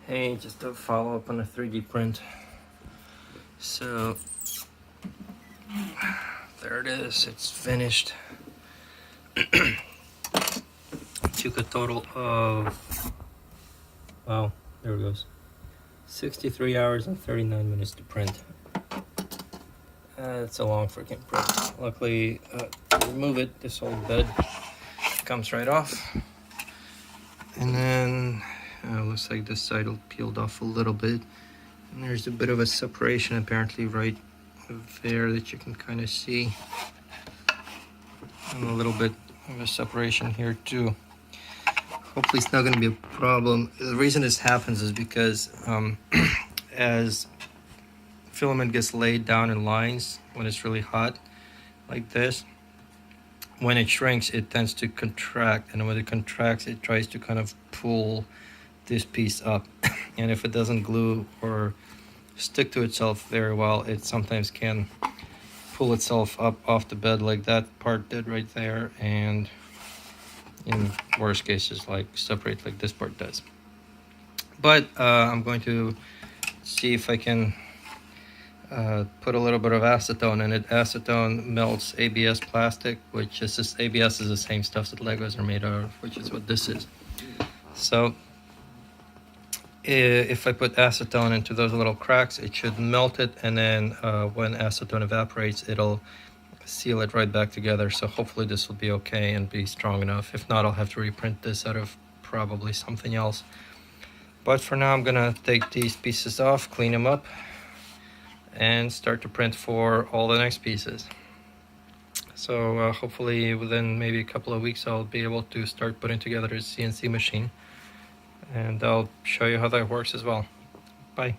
Hey, just a follow up on a 3D print. So there it is, it's finished. Took a total of, wow, there it goes, 63 hours and 39 minutes to print. It's a long freaking print. Luckily, to remove it, this whole bed comes right off. And then looks like this side will peeled off a little bit. And there's a bit of a separation apparently right there that you can kind of see. And a little bit of a separation here too. Hopefully it's not going to be a problem. The reason this happens is because as filament gets laid down in lines when it's really hot like this, when it shrinks it tends to contract, and when it contracts it tries to kind of pull this piece up. And if it doesn't glue or stick to itself very well, it sometimes can pull itself up off the bed like that part did right there, and in worst cases like separate like this part does. But I'm going to see if I can put a little bit of acetone in it. Acetone melts ABS plastic, which is just, ABS is the same stuff that Legos are made of, which is what this is. So if I put acetone into those little cracks, it should melt it, and then when acetone evaporates, it'll seal it right back together. So hopefully this will be okay and be strong enough. If not, I'll have to reprint this out of probably something else. But for now, I'm gonna take these pieces off, clean them up, and start to print for all the next pieces. So hopefully within maybe a couple of weeks I'll be able to start putting together a CNC machine, and I'll show you how that works as well. Bye.